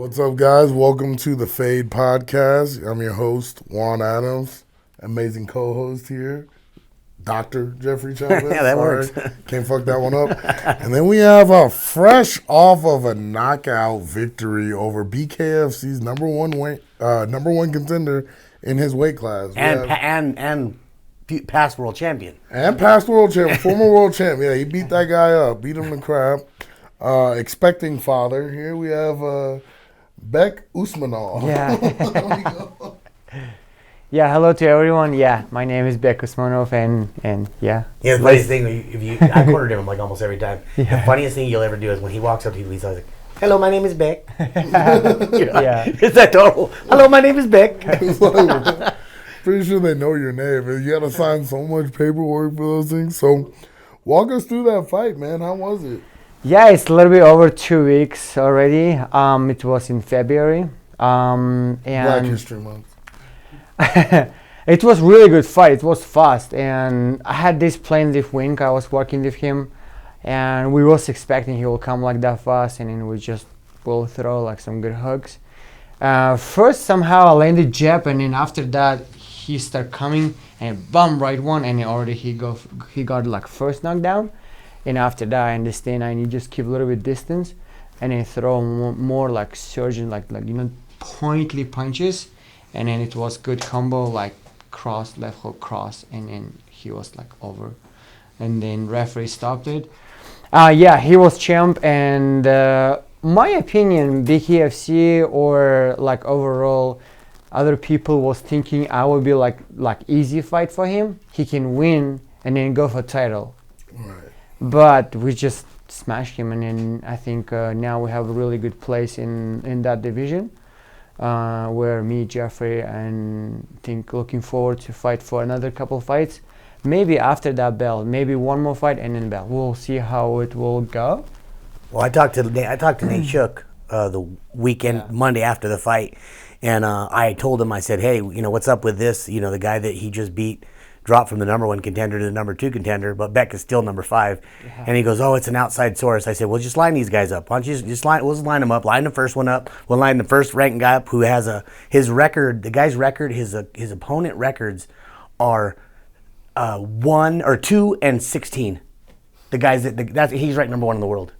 What's up, guys? Welcome to the Fade Podcast. I'm your host, Juan Adams. Amazing co-host here, Dr. Jeffrey Chavez. Yeah, that works. Can't fuck that one up. And then we have a fresh off of a knockout victory over BKFC's number one contender in his weight class. And past world champion. And past world champion, former world champion. Yeah, he beat that guy up, beat him to crap. Expecting father. Here we have Bek Usmonov. Yeah. Yeah, hello to everyone. Yeah, my name is Bek Usmonov, and yeah. Yeah, the funniest thing, I cornered him like almost every time. Yeah. The funniest thing you'll ever do is when he walks up to you, he's like, "Hello, my name is Bek." Yeah. It's that total. Hello, my name is Bek. It's like, pretty sure they know your name. You got to sign so much paperwork for those things. So, walk us through that fight, man. How was it? Yeah, it's a little bit over 2 weeks already. It was in February. And Black History Month. It was really good fight. It was fast, and I had this plan with Wink. I was working with him, and we was expecting he will come like that fast, and then we just will throw like some good hooks. First, somehow I landed jab, and then after that he started coming and bum right one, and he got like first knockdown, and after that I understand I need just keep a little bit distance, and then throw more like surgeon like pointly punches. And then it was good combo, like cross, left hook, cross, and then he was like over. And then referee stopped it. Yeah, he was champ, and my opinion, BKFC or like overall, other people was thinking I would be like easy fight for him. He can win and then go for title. Right. But we just smashed him, and then I think now we have a really good place in that division. Where me, Jeffrey, and think looking forward to fight for another couple fights. Maybe after that belt, maybe one more fight and then belt. We'll see how it will go. Well, I talked to Nate Shook the weekend, Monday after the fight, and I told him, I said, hey, what's up with this? The guy that he just beat dropped from the number one contender to the number two contender, but Bek is still number 5. Yeah. And he goes, oh, it's an outside source. I said, well, just line these guys up. Why don't you we'll just line them up. Line the first one up. We'll line the first ranked guy up who has his record, the guy's record, his opponent records are 1 or 2 and 16. The guys he's ranked number 1 in the world.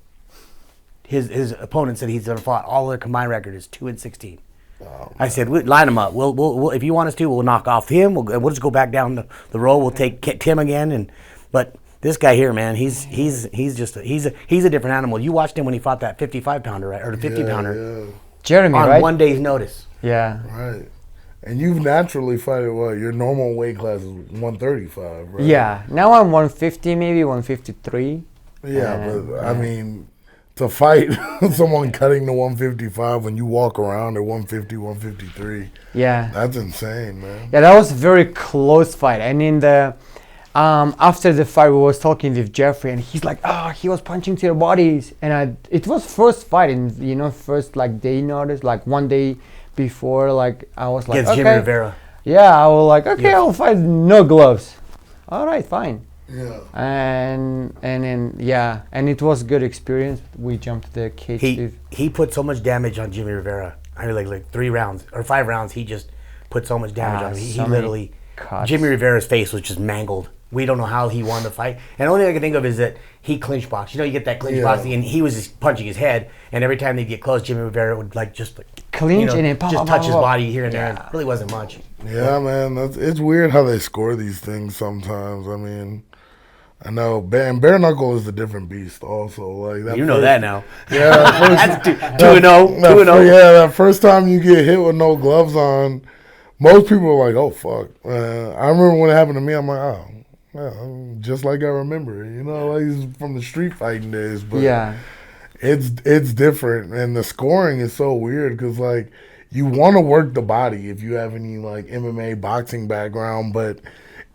His opponent said he's ever fought, all their combined record is 2 and 16. Oh, I said, line them up. We'll if you want us to, we'll knock off him. We'll just go back down the road. We'll take Tim again. But this guy here, man, he's a different animal. You watched him when he fought that 55-pounder, right, or the 50-pounder. Yeah. Jeremy, on right? 1 day's notice. Yeah. Right. And you've naturally fighted what? Your normal weight class is 135, right? Yeah. Now I'm 150, maybe 153. Yeah, but I mean, to fight someone cutting to 155 when you walk around at 150, 153. Yeah. That's insane, man. Yeah, that was a very close fight. And in the after the fight, we was talking with Jeffrey, and he's like, he was punching to their bodies. And it was first fight, and first like day notice, like 1 day before, like I was like, against Jimmy Rivera. Yeah, I was like, okay, I'll fight no gloves. All right, fine. Yeah. And then and it was good experience. We jumped the cage. He put so much damage on Jimmy Rivera. I mean, like 3 rounds or 5 rounds. He just put so much damage on him. He literally cuts. Jimmy Rivera's face was just mangled. We don't know how he won the fight. And the only thing I can think of is that he clinch boxed. You get that clinch boxing, and he was just punching his head. And every time they'd get close, Jimmy Rivera would clinch and then just touch his body here and there. It really wasn't much. Yeah, man. It's weird how they score these things sometimes. I mean, I know, bare knuckle is a different beast. Also, like that. That now. Yeah, that's 2-0. 2-0. Yeah, that first time you get hit with no gloves on, most people are like, "Oh fuck." I remember when it happened to me. I'm like, "Oh, yeah, just like I remember it." Like from the street fighting days. But yeah, it's different, and the scoring is so weird because like you want to work the body if you have any like MMA boxing background, but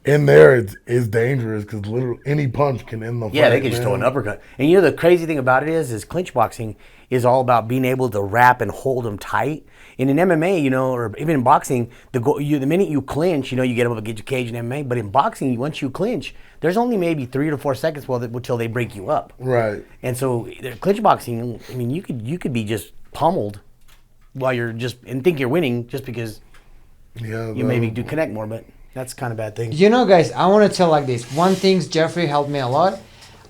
in there, it's dangerous because literally any punch can end the fight. Yeah, they can just throw an uppercut. And the crazy thing about it is clinch boxing is all about being able to wrap and hold them tight. And in MMA, or even in boxing, the minute you clinch, you get up against your cage in MMA. But in boxing, once you clinch, there's only maybe 3 to 4 seconds until they break you up. Right. And so clinch boxing, I mean, you could be just pummeled while you're just and think you're winning just because you maybe do connect more, but that's kind of bad thing. You know, guys, I want to tell like this. One thing, Jeffrey helped me a lot.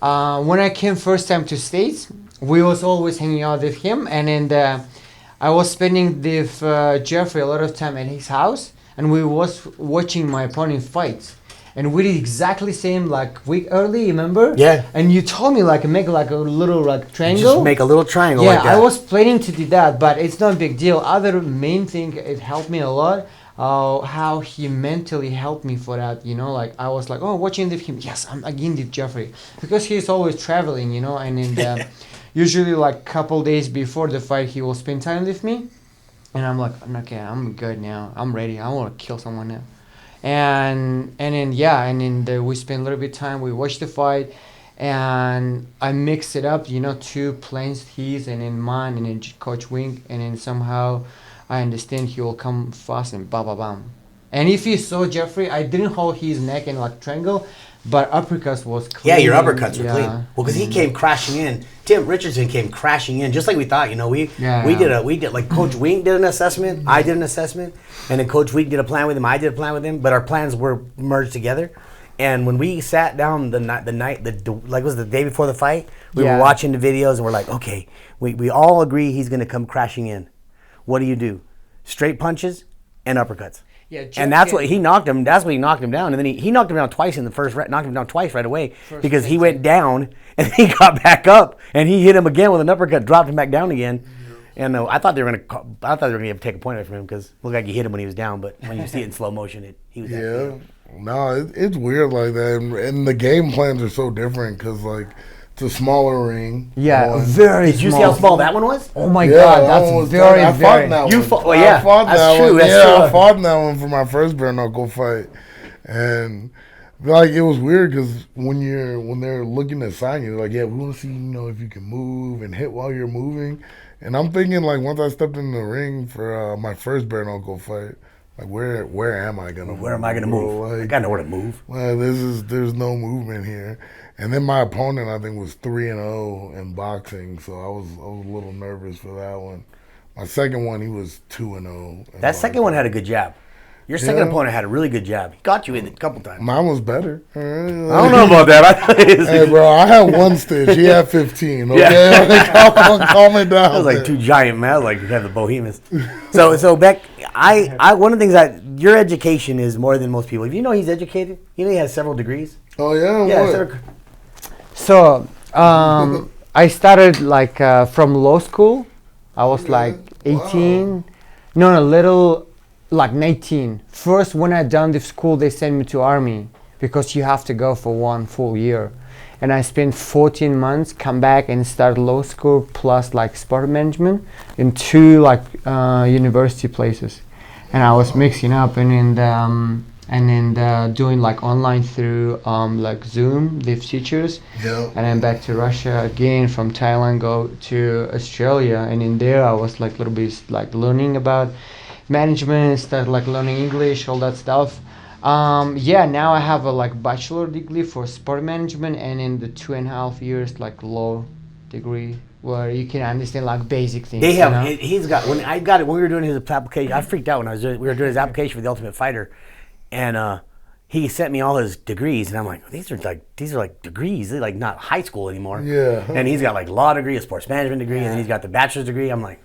When I came first time to States, we was always hanging out with him, and then I was spending with Jeffrey a lot of time at his house, and we was watching my opponent fights. And we did exactly same like week early, remember? Yeah. And you told me like make like a little like triangle. Just make a little triangle Yeah, like that. I was planning to do that, but it's not a big deal. Other main thing, it helped me a lot. How he mentally helped me for that, you know, like I was like, oh, watching with him, yes, I'm again with Jeffrey, because he's always traveling, you know, and then usually like couple days before the fight, he will spend time with me, and I'm like, okay, I'm good now, I'm ready, I want to kill someone now, and then we spend a little bit of time, we watch the fight, and I mix it up, you know, 2 plans, his and then mine, and then Coach Wink, and then somehow I understand he will come fast and bam. And if you saw Jeffrey, I didn't hold his neck in like triangle, but uppercuts was clean. Yeah, your uppercuts were clean. Yeah. Well, because he came crashing in. Tim Richardson came crashing in, just like we thought. You know, we did like Coach Wink did an assessment, I did an assessment, and then Coach Wink did a plan with him. I did a plan with him, but our plans were merged together. And when we sat down the night, like it was the day before the fight, we were watching the videos and we're like, okay, we all agree he's going to come crashing in. What do? Straight punches and uppercuts. Yeah, and that's what he knocked him. That's what he knocked him down. And then he knocked him down twice in the first. Knocked him down twice right away because he went down and he got back up and he hit him again with an uppercut, dropped him back down again. And I thought they were gonna take a point away from him because it looked like he hit him when he was down. But when you see it in slow motion, he was. Yeah, no, it's weird like that, and the game plans are so different because like. It's a smaller ring. Yeah, very Did you see how small that one was? Oh my God, that's very. I fought in that one. I fought that's that true. one. That's I fought in that one for my first bare knuckle fight, and like it was weird because when they're looking to sign you, like, yeah, we want to see, you know, if you can move and hit while you're moving, and I'm thinking like once I stepped in the ring for my first bare knuckle fight. Like where am I gonna? Where am I gonna move? Like, I gotta know where to move. Well, there's no movement here. And then my opponent, I think, was 3-0 in boxing, so I was a little nervous for that one. My second one, he was 2-0. That second one had a good jab. Your second opponent had a really good jab. He got you in it a couple times. Mine was better. I don't know about that. Hey, bro, I had 1 stitch. He had 15. Okay, yeah. Calm it down. That was like 2 giant men. Like you have the Bohemians. So Bek, I one of the things that your education is more than most people. If you know he's educated, you know he has several degrees. Oh yeah. Yeah. So I started like from law school. I was like 18. Wow. No, little like 19. First, when I done the school, they sent me to army because you have to go for 1 full year. And I spent 14 months, come back and start law school plus like sport management in 2 like university places. And I was mixing up and then doing like online through like Zoom with teachers. Yeah. And then back to Russia again, from Thailand go to Australia, and in there I was like a little bit like learning about management, started like learning English, all that stuff. Now I have a like bachelor degree for sport management, and in the 2.5 years like law degree where you can understand like basic things. They have. You know? He's got. When I got it, when we were doing his application, I freaked out when we were doing his application for the Ultimate Fighter, and he sent me all his degrees, and I'm like, these are like degrees. They're like not high school anymore. Yeah. And he's got like law degree, a sports management degree, and then he's got the bachelor's degree. I'm like,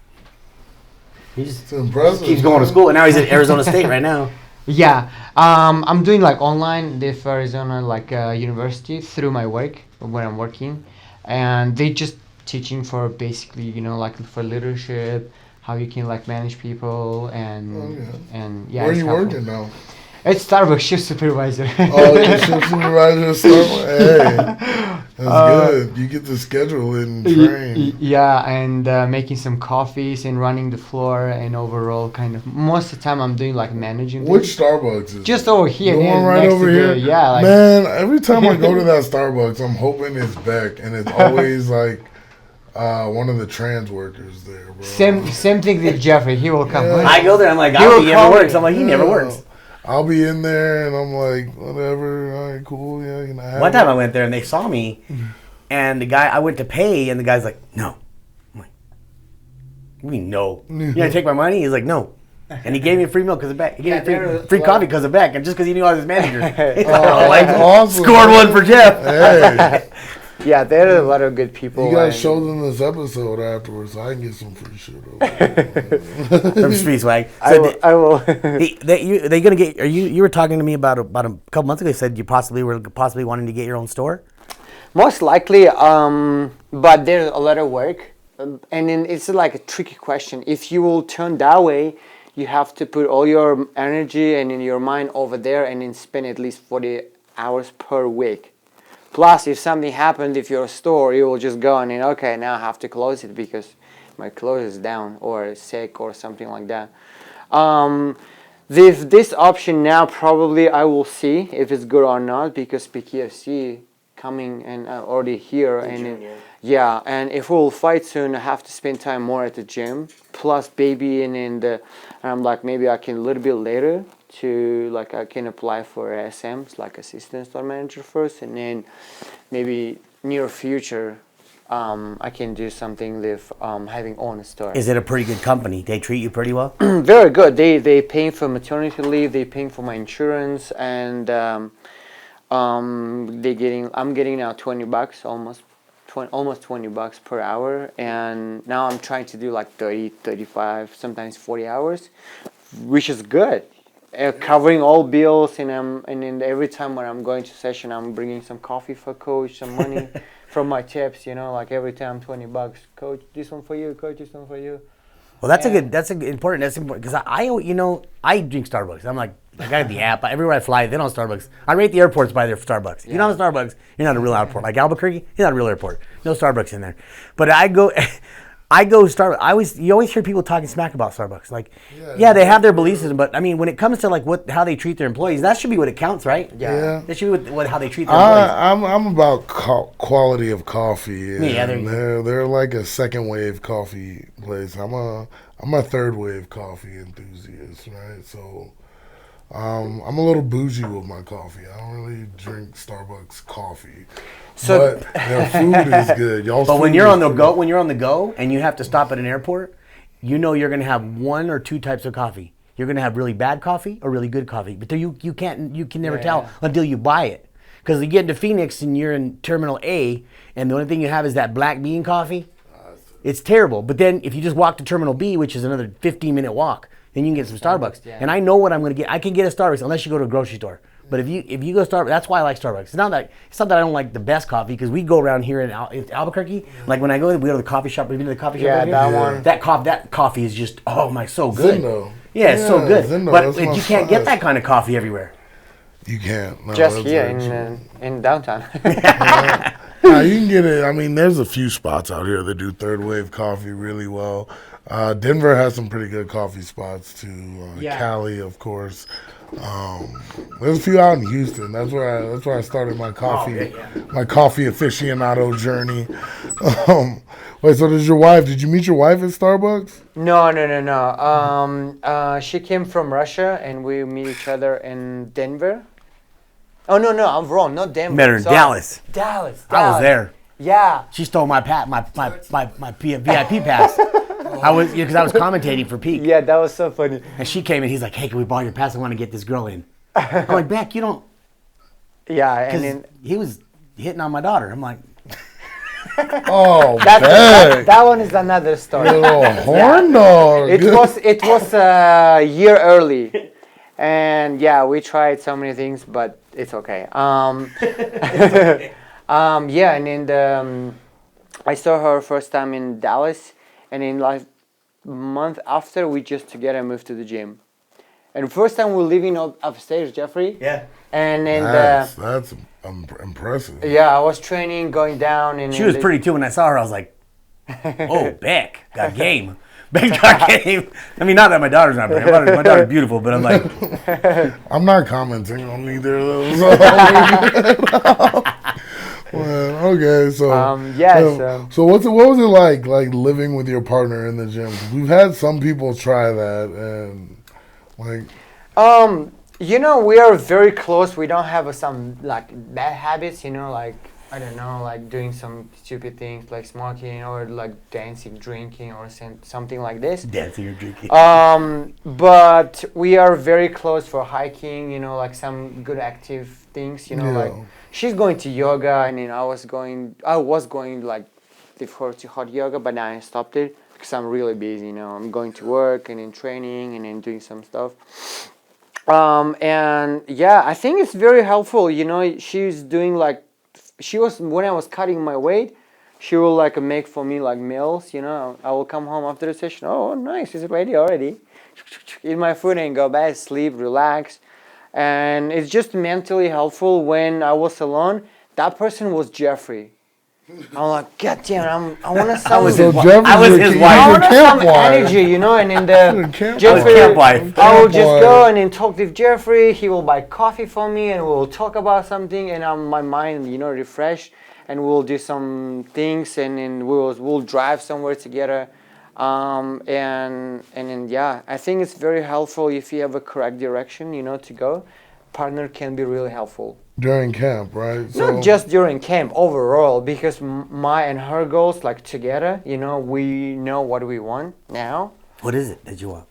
he just keeps going to school, and now he's at Arizona State right now. Yeah, I'm doing like online with Arizona like university through my work when I'm working, and they just teaching for basically, you know, like for leadership, how you can like manage people and yeah. Where are you working now? It's Starbucks shift supervisor. Oh, you're shift supervisor at Starbucks. Hey, that's good. You get to schedule and train. Yeah, and making some coffees and running the floor and overall kind of most of the time I'm doing like managing. Which Starbucks is just over here? The one right over here. Yeah, like, man. Every time I go to that Starbucks, I'm hoping it's Bek, and it's always like one of the trans workers there, bro. Same thing with Jeffrey. He will come. Yeah. I go there. I'm like, he never works. I'm like, he never works. I'll be in there and I'm like, whatever, all right, cool, yeah. Can I have One time I went there and they saw me, and I went to pay, and the guy's like, no. I'm like, We no. You gonna take my money? He's like, no. And he gave me a free meal because of Beck. He gave me free coffee because of Beck, and just because he knew I was his manager. Awesome. Scored one for Jeff. Hey, Yeah, there are a lot of good people. you guys and- show them this episode afterwards, so I can get some free shit over. From Street Swag. I will. They gonna get? Are you were talking to me about a couple months ago? You said you were possibly wanting to get your own store. Most likely, but there's a lot of work, and then it's like a tricky question. If you will turn that way, you have to put all your energy and in your mind over there, and then spend at least 40 hours per week. Plus, if something happened, if you're a store, you will just go and then, okay, now I have to close it because my clothes is down or sick or something like that. This option now, probably I will see if it's good or not because PKFC coming and already here and and if we'll fight soon, I have to spend time more at the gym. Plus, baby, and I'm like maybe I can a little bit later to like I can apply for SMs like assistant store manager first, and then maybe near future I can do something with having own store. Is it a pretty good company? They treat you pretty well. Very good. They paying for maternity leave. They paying for my insurance, and I'm getting now $20 almost $20 per hour, and now I'm trying to do like 30, 35, sometimes 40 hours, which is good. Covering all bills, and then every time when I'm going to session, I'm bringing some coffee for coach, some money from my tips. Like every time $20, coach, this one for you, coach, this one for you. Well, that's important because I drink Starbucks. I'm like, I got the app. Everywhere I fly, they don't have Starbucks. I rate the airports by their Starbucks. If you don't have Starbucks, you're not a real airport. Like Albuquerque, you're not a real airport. No Starbucks in there. But I go Starbucks. You always hear people talking smack about Starbucks. Like, yeah, they have their belief system, but I mean, when it comes to like how they treat their employees, that should be what it counts, right? Yeah. That should be how they treat their employees. I'm about quality of coffee. Yeah, they're like a second wave coffee place. I'm a third wave coffee enthusiast, right? So I'm a little bougie with my coffee. I don't really drink Starbucks coffee. But their food is good. But when you're on the go, and you have to stop at an airport, you're going to have one or two types of coffee. You're going to have really bad coffee or really good coffee. But you can never tell until you buy it. Because you get into Phoenix and you're in Terminal A, and the only thing you have is that black bean coffee. It's terrible. But then if you just walk to Terminal B, which is another 15-minute walk, then you can get some Starbucks. Yeah. And I know what I'm going to get. I can get a Starbucks unless you go to a grocery store. But if you go Starbucks, that's why I like Starbucks. It's not that I don't like the best coffee, because we go around here in Albuquerque. Like when we go to the coffee shop. Have you been to the coffee shop? Yeah, that one. That coffee is just so good. Zindo. Yeah, it's so good. Zindo, but you can't get that kind of coffee everywhere. You can't. No, just here in downtown. No, you can get it. I mean, there's a few spots out here that do third wave coffee really well. Denver has some pretty good coffee spots too. Cali, of course. There's a few out in Houston. That's where I started my coffee aficionado journey. Wait, so did you meet your wife at Starbucks? No. She came from Russia, and we meet each other in Denver. Oh no, I'm wrong. Not Denver. Met her in Dallas. Dallas. I was there. Yeah. She stole my VIP pass. Because I was commentating for Peak. Yeah, that was so funny. And she came in. He's like, "Hey, can we borrow your pass? I want to get this girl in." I'm like, "Beck, you don't." Yeah, and then he was hitting on my daughter. I'm like, "Oh, that one is another story." Little horn dog. It was a year early, and we tried so many things, but it's okay. And then I saw her first time in Dallas. And in like month after, we just together moved to the gym. And first time we're living upstairs, Jeffrey. Yeah. And then that's impressive. Yeah, I was training, going down, and she was pretty too. When I saw her, I was like, "Oh, Beck got game. Beck got game." I mean, not that my daughter's not pretty. My daughter's beautiful, but I'm like, I'm not commenting on either of those. Well, okay, so so what was it like living with your partner in the gym? We've had some people try that, and like, we are very close. We don't have some like bad habits, like I don't know, like doing some stupid things like smoking or like dancing, drinking, or something like this. Dancing or drinking. But we are very close for hiking, you know, like some good active things, you know, like she's going to yoga, and then I was going like with her to hot yoga, but now I stopped it because I'm really busy, you know. I'm going to work and in training and then doing some stuff. And yeah, I think it's very helpful, you know. She's doing like, when I was cutting my weight, she will like make for me like meals, you know. I will come home after the session. Oh, nice, it's ready already. Eat my food and go back, sleep, relax. And it's just mentally helpful. When I was alone, that person was Jeffrey. I'm like, God damn, I want to some. I was his wife. I want some energy, you know. And in the Jeffrey, camp wife. I will just go and then talk with Jeffrey. He will buy coffee for me, and we'll talk about something, and my mind, you know, refresh, and we'll do some things, and then we'll drive somewhere together. And then yeah, I think it's very helpful if you have a correct direction, you know, to go. Partner can be really helpful. During camp, right? Not just during camp, overall, because my and her goals, like together, you know, we know what we want now. What is it that you want?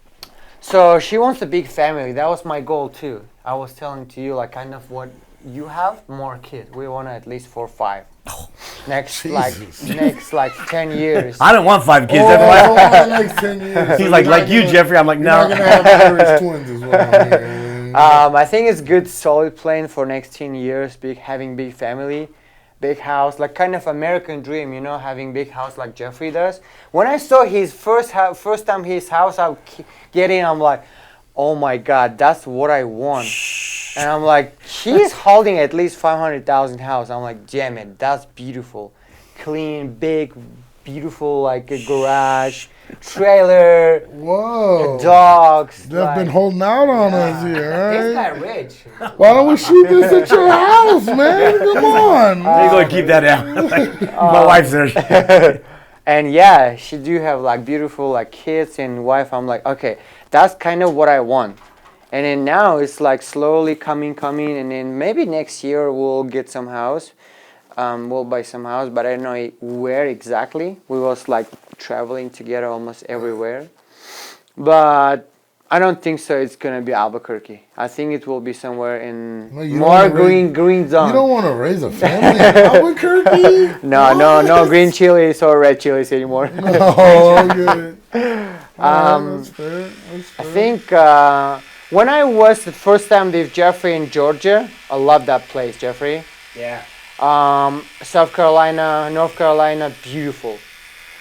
So she wants a big family. That was my goal too. I was telling to you, like, kind of what you have, more kids. We want at least 4 or 5. Next 10 years. I don't want 5 kids. Next 10 years. He's like you, Jeffrey. I'm like, no. You're not gonna have Irish twins, is what I'm hearing. I think it's good, solid plan for next 10 years. Having big family, big house, like kind of American dream, you know, having big house like Jeffrey does. When I saw his first time his house, I get in. I'm like, oh my God, that's what I want. And I'm like, he's holding at least 500,000 house. I'm like, damn it, that's beautiful, clean, big, beautiful, like a garage, trailer, whoa, dogs. They've been holding out on us here, right? This guy rich. Why don't we shoot this at your house, man? Come on. You're going to keep that out. My wife's there. And yeah, she do have like beautiful like kids and wife. I'm like, okay, that's kind of what I want. And then now it's like slowly coming, and then maybe next year we'll get some house. We'll buy some house, but I don't know where exactly. We was like traveling together almost everywhere. But I don't think so it's going to be Albuquerque. I think it will be somewhere in more green zone. You don't want to raise a family in Albuquerque? No green chilies or red chilies anymore. Oh, good. That's fair. I think when I was the first time with Jeffrey in Georgia, I love that place, Jeffrey. Yeah. South Carolina, North Carolina, beautiful.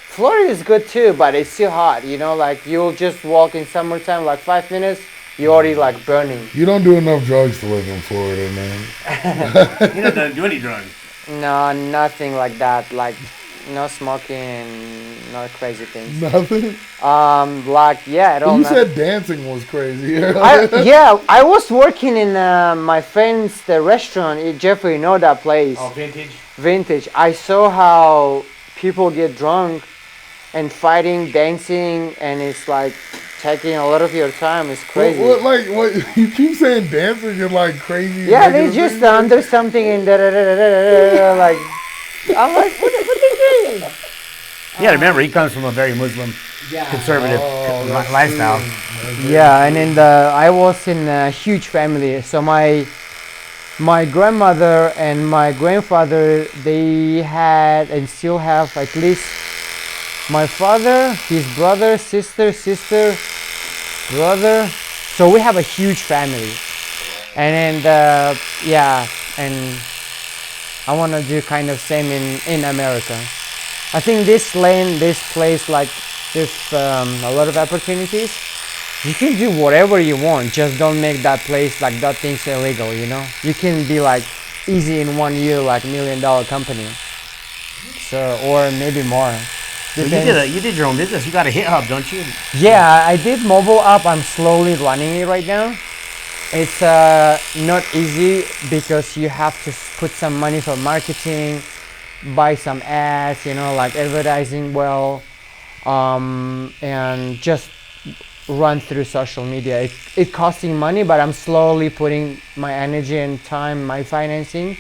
Florida is good too, but it's still hot, you know, like you'll just walk in summertime like 5 minutes, you're already like burning. You don't do enough drugs to live in Florida, man. You don't do any drugs. No, nothing like that, like no smoking, no crazy things. Nothing? Like, yeah, at all. You said dancing was crazy. I was working in my friend's the restaurant. Jeffrey, you know that place? Oh, Vintage? Vintage. I saw how people get drunk and fighting, dancing, and it's like taking a lot of your time. It's crazy. What you keep saying dancing and like crazy. Yeah, they just under something and like, I'm like, what are they doing? Yeah, remember, he comes from a very Muslim, conservative lifestyle. Yeah, and then I was in a huge family. So my grandmother and my grandfather, they had and still have at least my father, his brother, sister, brother. So we have a huge family. And then, and I want to do kind of same in America. I think this place, like, there's a lot of opportunities. You can do whatever you want, just don't make that place, like, that thing's illegal, you know? You can be, like, easy in 1 year, like, $1 million company. So, or maybe more. You did your own business. You got a hit hub, don't you? Yeah, I did mobile app. I'm slowly running it right now. It's not easy because you have to put some money for marketing, buy some ads, you know, like advertising well, and just run through social media. It's costing money, but I'm slowly putting my energy and time, my financing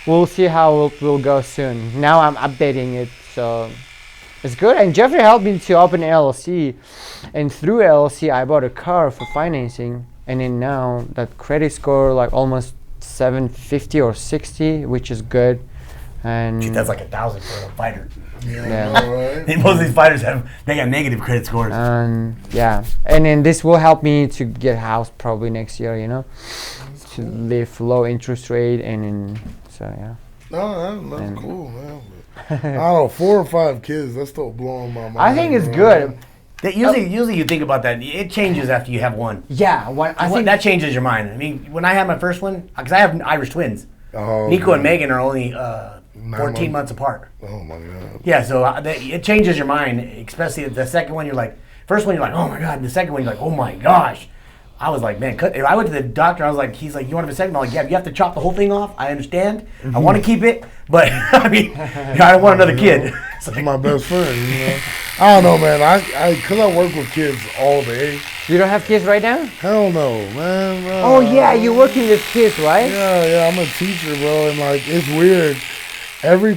we'll see how it will go soon. Now I'm updating it, so it's good. And Jeffrey helped me to open LLC, and through LLC I bought a car for financing, and then now that credit score like almost 750 or 60, which is good. And Dude, that's like 1,000 for a fighter. Yeah. All right. Most of these fighters got negative credit scores. yeah, and then this will help me to get a house probably next year, to live low interest rate, and then so yeah. No, that's cool, man. I don't know, 4 or 5 kids, that's still blowing my mind. I think it's bro. good. Usually you think about that. It changes after you have one. Yeah, I think that changes your mind. I mean, when I had my first one, because I have Irish twins. Oh, Nico and man. Megan are only 14 months apart. Oh my God. Yeah, so it changes your mind, especially the second one. You're like, first one you're like, oh my God. And the second one you're like, oh my gosh. I was like, man, if I went to the doctor, I was like, he's like, you want to have a second? I'm like, yeah, you have to chop the whole thing off. I understand. I want to keep it, but I mean, I don't want another kid. It's my best friend, I don't know, man. Because I work with kids all day. you don't have kids right now. Hell no, man. Oh yeah, you're working with kids, right? Yeah, I'm a teacher, bro, and like it's weird. Every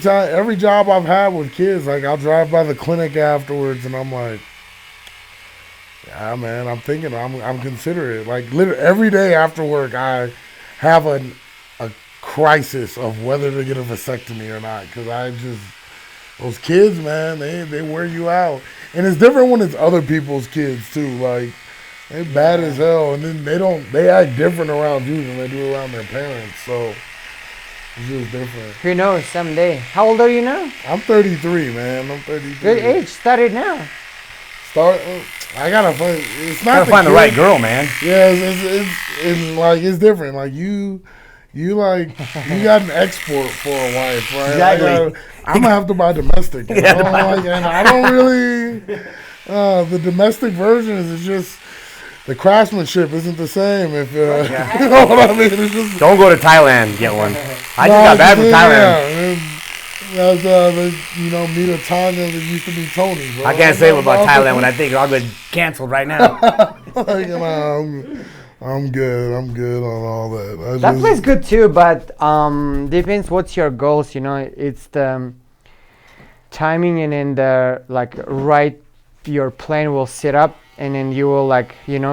job I've had with kids, like I'll drive by the clinic afterwards, and I'm like, yeah, man. I'm thinking, I'm considerate. Like literally every day after work, I have a crisis of whether to get a vasectomy or not, because those kids, man, they wear you out, and it's different when it's other people's kids too. Like they bad as hell, and then they act different around you than they do around their parents. So. It's just different. Who knows, someday. How old are you now? I'm 33, man. I'm 33. Good age. Start it now. I gotta find. It's not Gotta find the kid. right girl, man. Yeah, it's like it's different. Like you got an export for a wife, right? Exactly. I'm gonna have to buy domestic. And I don't really. The domestic version is just. The craftsmanship isn't the same if you know what I mean. It's just, Don't go to Thailand, get one. I just got back from Thailand. Meet a Tanya that used to be Tony. Bro. I can't say about Thailand when I think I'll get canceled right now. I'm good. I'm good on all that. That place good too, but depends what's your goals. It's the timing, and then your plane will sit up, and then you will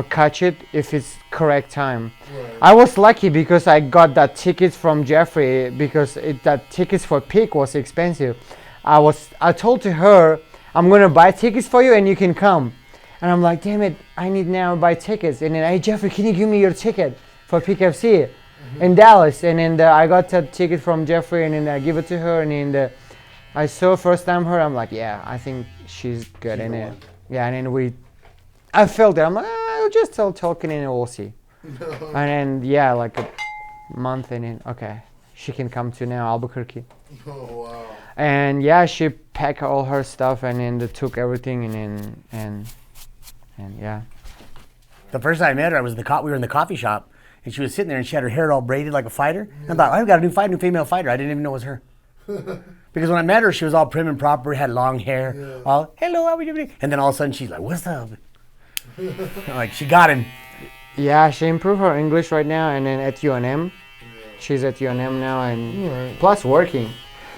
catch it if it's correct time. Right. I was lucky because I got that ticket from Jeffrey, because that tickets for Peak was expensive. I told to her, I'm gonna buy tickets for you and you can come. And I'm like, damn it, I need now to buy tickets. And then, hey Jeffrey, can you give me your ticket for Peak FC in Dallas? And then I got that ticket from Jeffrey, and then I give it to her, and then I saw first time her, I'm like, yeah, I think she's good in it. Yeah, and then I felt it. I'm like, I'll just start talking and we'll see. And then, like a month, and then, okay, she can come to now Albuquerque. Oh, wow. And she packed all her stuff, and then they took everything, and yeah. The first time I met her, we were in the coffee shop, and she was sitting there, and she had her hair all braided like a fighter. And I thought, I've got a new female fighter. I didn't even know it was her. Because when I met her, she was all prim and proper, had long hair, all, hello, how are you doing? And then all of a sudden, she's like, what's up? Like, she got him. Yeah, she improved her English right now, and then at UNM. She's at UNM now, and plus working.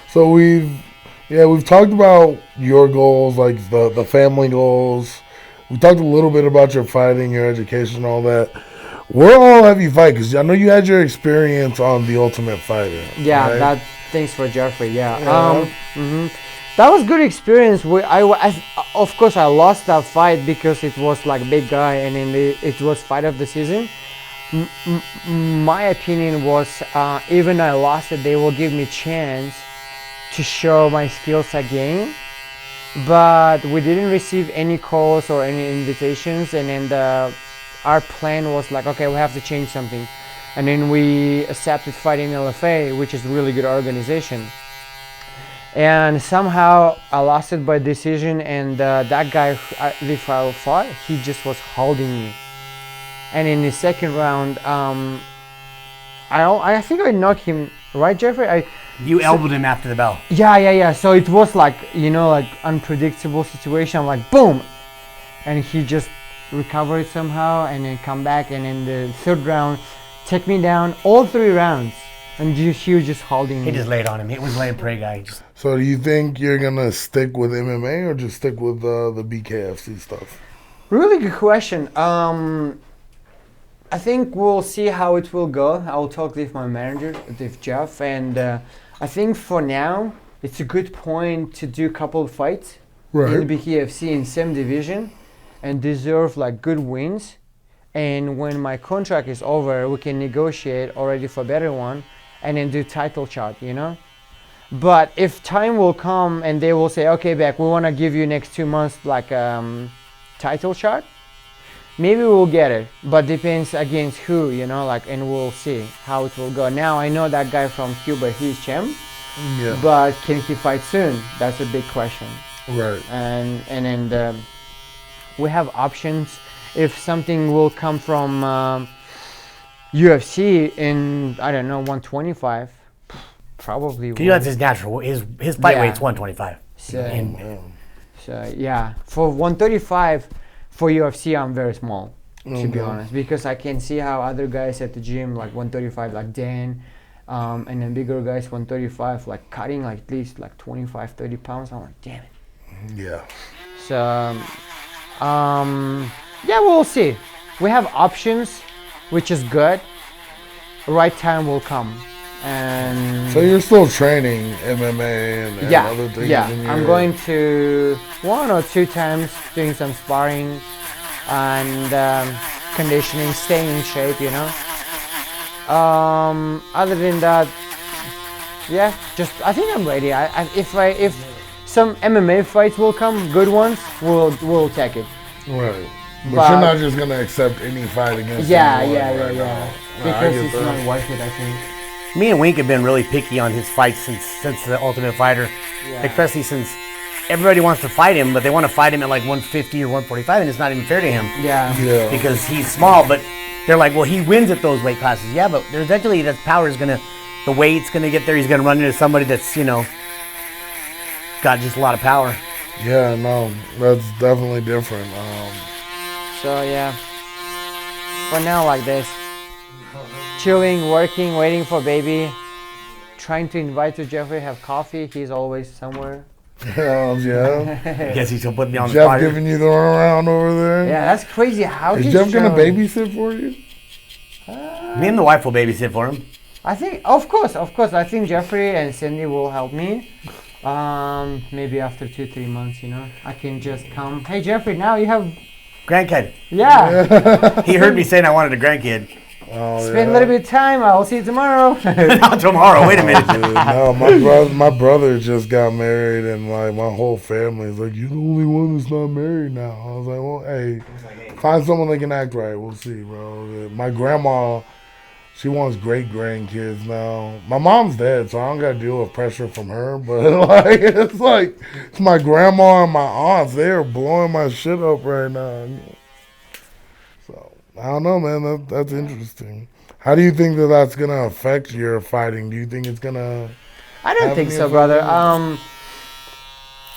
So we've talked about your goals, like the family goals. We talked a little bit about your fighting, your education, and all that. Where all have you fight? Because I know you had your experience on The Ultimate Fighter. Yeah, right? Thanks for Jeffrey. Yeah. That was good experience. Of course, I lost that fight because it was like big guy, and then it was fight of the season. My opinion was, even I lost it, they will give me chance to show my skills again. But we didn't receive any calls or any invitations, and then our plan was like, okay, we have to change something. And then we accepted fighting LFA, which is a really good organization. And somehow I lost it by decision, and that guy, if I fought, he just was holding me. And in the second round, I think I knocked him, right, Jeffrey? You elbowed him after the bell. Yeah. So it was like, like unpredictable situation, like boom, and he just recovered somehow, and then come back, and in the third round, take me down all 3 rounds. and he was just holding He me. just laid on him. He was laying prey guy. He just, So do you think you're gonna stick with MMA or just stick with the BKFC stuff? Really good question. I think we'll see how it will go. I will talk with my manager, with Jeff, and I think for now it's a good point to do a couple of fights in the BKFC in same division and deserve like good wins. And when my contract is over, we can negotiate already for a better one and then do title shot, you know? But if time will come and they will say, okay, Bek, we want to give you next 2 months like title shot, maybe we'll get it, but depends against who, you know, like, and we'll see how it will go. Now I know that guy from Cuba, he's champ, but can he fight soon? That's a big question. Right. And then we have options. If something will come from UFC in, I don't know, 125, probably. that's his natural. His fight weight's 125. So yeah, for 135 for UFC, I'm very small, to be honest, because I can see how other guys at the gym like 135, like Dan, and then bigger guys 135, like cutting like at least like 25, 30 pounds. I'm like, damn it. Yeah. So yeah, we'll see. We have options, which is good. Right time will come. And so you're still training MMA and other things? Yeah, I'm going to 1 or 2 times doing some sparring and conditioning, staying in shape, you know. Other than that, yeah, just I think I'm ready. If some MMA fights will come, good ones, we'll take it. Right. But you're not just gonna accept any fight against Yeah. Because it's not worth it, I think. Me and Wink have been really picky on his fights since the Ultimate Fighter, especially since everybody wants to fight him, but they want to fight him at like 150 or 145, and it's not even fair to him. Yeah. Because he's small, but they're like, well, he wins at those weight classes. Yeah, but there's eventually that power is the weight's gonna get there. He's gonna run into somebody that's got just a lot of power. Yeah, no, that's definitely different. So yeah, for now like this, chilling, working, waiting for baby, trying to invite to Jeffrey have coffee. He's always somewhere. Yeah. I guess he's gonna put me on the Jeff spot. giving you the runaround over there. Yeah, that's crazy. How is Jeff gonna babysit for you? Me and the wife will babysit for him. I think, of course. I think Jeffrey and Cindy will help me. Maybe after 2-3 months, you know, I can just come. Hey Jeffrey, now you have grandkid. Yeah. He heard me saying I wanted a grandkid. Spend a little bit of time. I'll see you tomorrow. Not tomorrow. Wait a minute. Dude, no, my brother just got married, and like my whole family is like, "You're the only one that's not married now." I was like, "Well, hey, find someone that can act right. We'll see, bro." My grandma, she wants great grandkids now. My mom's dead, so I don't got to deal with pressure from her. But it's my grandma and my aunts. They're blowing my shit up right now. So I don't know, man. That's interesting. How do you think that's gonna affect your fighting? Do you think it's gonna? I don't think so, brother.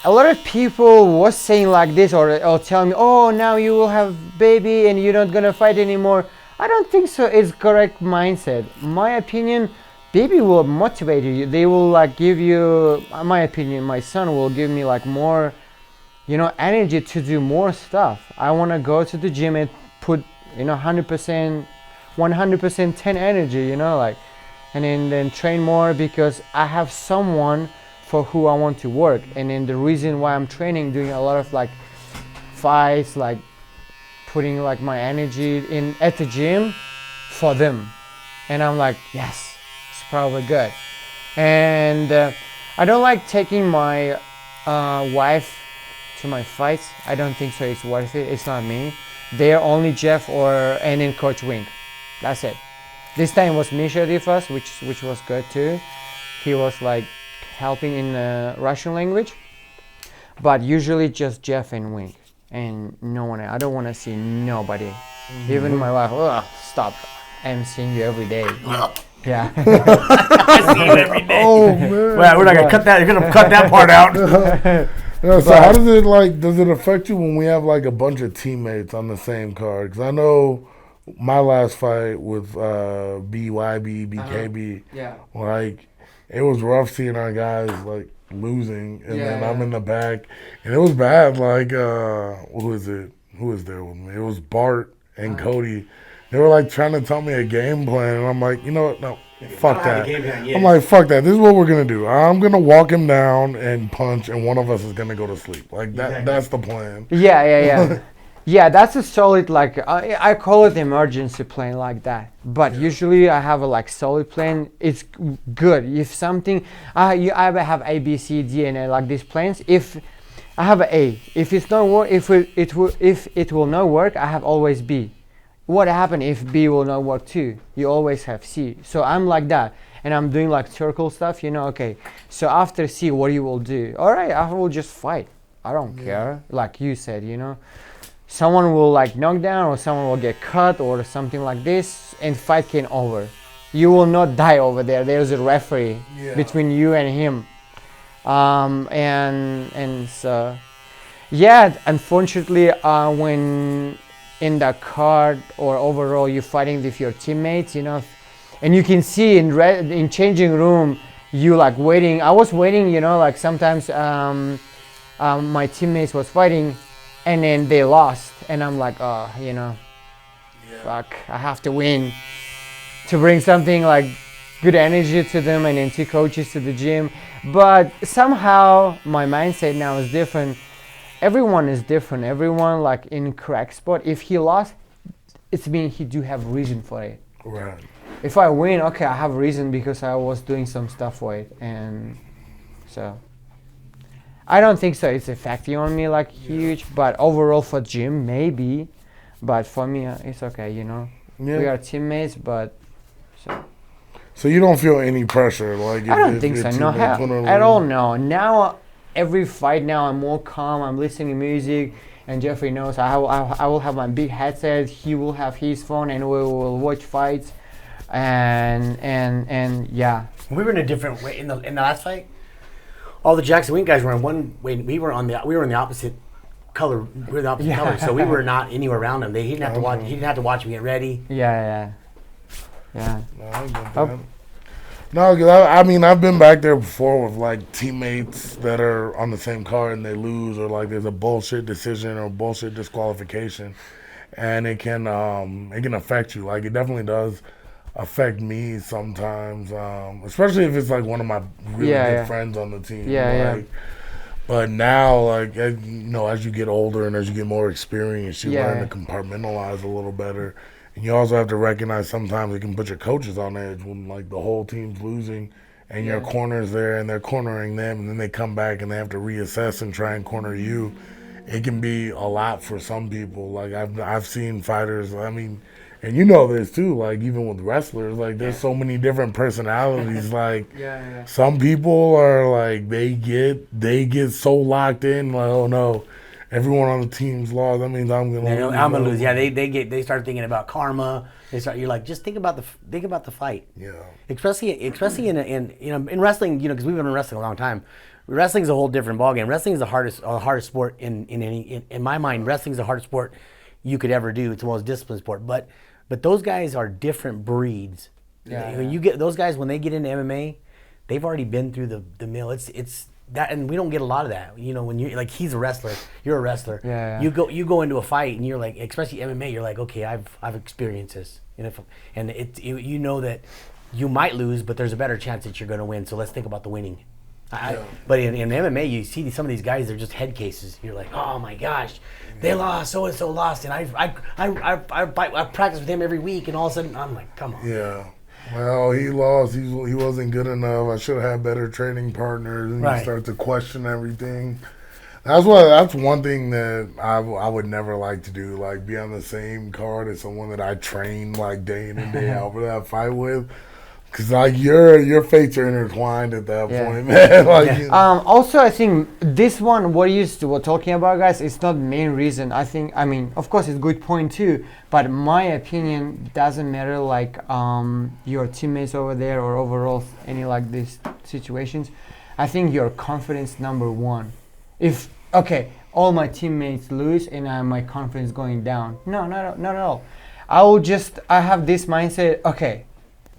A lot of people was saying like this or tell me, "Oh, now you will have baby and you're not gonna fight anymore." I don't think so. It's correct mindset. My opinion, baby will motivate you. They will like give you. My opinion, my son will give me like more, energy to do more stuff. I want to go to the gym and put 100%, 100% 10 energy. And then train more because I have someone for who I want to work. And then the reason why I'm training, doing a lot of like fights, like putting like my energy in at the gym for them. And I'm like, yes, it's probably good. And I don't like taking my wife to my fights. I don't think so. It's worth it. It's not me. They're only Jeff and then Coach Wink. That's it. This time was Misha with us, which was good too. He was like helping in the Russian language, but usually just Jeff and Wink and no one else. I don't want to see nobody. Even my wife. Ugh, stop. I'm seeing you every day. Yeah. I see you every day. Oh man. Well, we're not gonna cut that. You're gonna cut that part out. So how does it affect you when we have like a bunch of teammates on the same card? Because I know my last fight with BYB, BKB, Yeah. like it was rough seeing our guys like losing, and Yeah, then I'm yeah. in the back, and it was bad. Like who is it? Who was there with me? It was Bart and Cody. They were like trying to tell me a game plan, and I'm like, you know what? No, fuck that. I'm like, fuck that. This is what we're gonna do. I'm gonna walk him down and punch, and one of us is gonna go to sleep. Like that. Exactly. That's the plan. Yeah, yeah, yeah. Yeah, that's a solid, like, I call it emergency plan like that. But usually I have a like solid plan. It's good. If something, I have A, B, C, D, and like these plans. If I have A, if it's not work, if it will not work, I have always B. What happen if B will not work too? You always have C. So I'm like that, and I'm doing like circle stuff. Okay. So after C, what you will do? All right, I will just fight. I don't care. Like you said, someone will like knock down, or someone will get cut, or something like this, and fight can over. You will not die over there. There's a referee between you and him. And so, yeah, unfortunately, when in the card or overall you're fighting with your teammates, and you can see in changing room, you like waiting. I was waiting, like sometimes my teammates was fighting, and then they lost, and I'm like, oh, fuck, I have to win to bring something like good energy to them and then two coaches to the gym. But somehow my mindset now is different. Everyone is different. Everyone like in crack spot. If he lost, it's mean he do have reason for it. Right. If I win, okay, I have reason because I was doing some stuff for it, and so I don't think so. It's affecting on me like huge, but overall for gym maybe, but for me it's okay. Yeah. We are teammates, but so. So you don't feel any pressure, like I don't think so. No, at all. No. Now every fight now I'm more calm. I'm listening to music, and Jeffrey knows I will have my big headset. He will have his phone, and we will watch fights, and yeah. We were in a different way in the last fight. All the Jackson Wink guys were in one way. We were in the opposite color. We were the opposite color, so we were not anywhere around him. He didn't have to watch. He didn't have to watch me get ready. Yeah. No, I get that. No, because I've been back there before with like teammates that are on the same card and they lose, or like there's a bullshit decision or bullshit disqualification, and it can affect you. Like it definitely does affect me sometimes, especially if it's like one of my really good friends on the team. But now, like as you get older and as you get more experience, you learn to compartmentalize a little better. And you also have to recognize sometimes it can put your coaches on edge when like the whole team's losing and your corner's there and they're cornering them, and then they come back and they have to reassess and try and corner you. It can be a lot for some people. Like I've seen fighters, and you know this too, like even with wrestlers, like there's so many different personalities. Like some people are like they get so locked in, like, oh no, everyone on the team's lost. That means I'm gonna lose. Yeah, they start thinking about karma. You're like, just think about the fight. Yeah. Especially in wrestling, because we've been in wrestling a long time. Wrestling is a whole different ballgame. Wrestling is the hardest sport in my mind. Wrestling is the hardest sport you could ever do. It's the most disciplined sport. But those guys are different breeds. When you get those guys, when they get into MMA, they've already been through the mill. It's that, and we don't get a lot of that. When you like, he's a wrestler, you're a wrestler. Yeah. You go into a fight and you're like, especially MMA, you're like, okay, I've experienced this, and you know that you might lose, but there's a better chance that you're going to win. So let's think about the winning. But in MMA, you see some of these guys, they're just head cases. You're like, oh my gosh, they lost, so and so lost, and I practice with him every week, and all of a sudden I'm like, come on. Yeah. Well, he lost. He wasn't good enough. I should have had better training partners. And you start to question everything. That's one thing that I would never like to do. Like be on the same card as someone that I train like day in and day out for that fight with. Because like your fates are intertwined at that point, man. Also, I think this one, what you were talking about, guys, it's not the main reason. Of course, it's a good point too. But my opinion doesn't matter. Like your teammates over there or overall any like these situations. I think your confidence number one. If all my teammates lose and my confidence going down, no, not at all. I have this mindset, okay,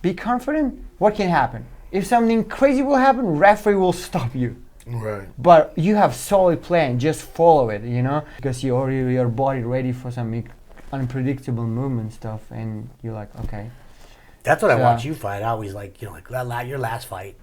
be confident, what can happen? If something crazy will happen, referee will stop you. Right. But you have solid plan, just follow it, because you already your body ready for some unpredictable movement stuff, and you're like, okay. That's what I watch you fight. I always like, your last fight.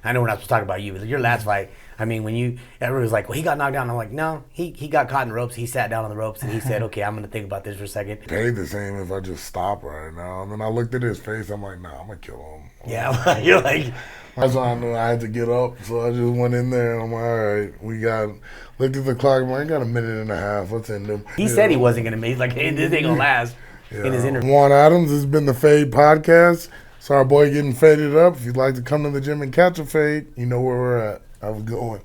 I know we're not supposed to talk about you, but your last fight, I mean, everyone was like, well, he got knocked down. I'm like, no, he got caught in the ropes. He sat down on the ropes and he said, okay, I'm going to think about this for a second. Paid the same if I just stop right now. And then I looked at his face. I'm like, nah, I'm going to kill him. Yeah, you're like. That's why I knew I had to get up. So I just went in there and I'm like, all right, looked at the clock. I'm like, I got a minute and a half. Let's end him. He said he wasn't going to make. He's like, hey, this ain't going to last. Yeah. In his interview. Juan Adams, this has been the Fade Podcast. It's our boy getting faded up. If you'd like to come to the gym and catch a fade, you know where we're at. Have a good one.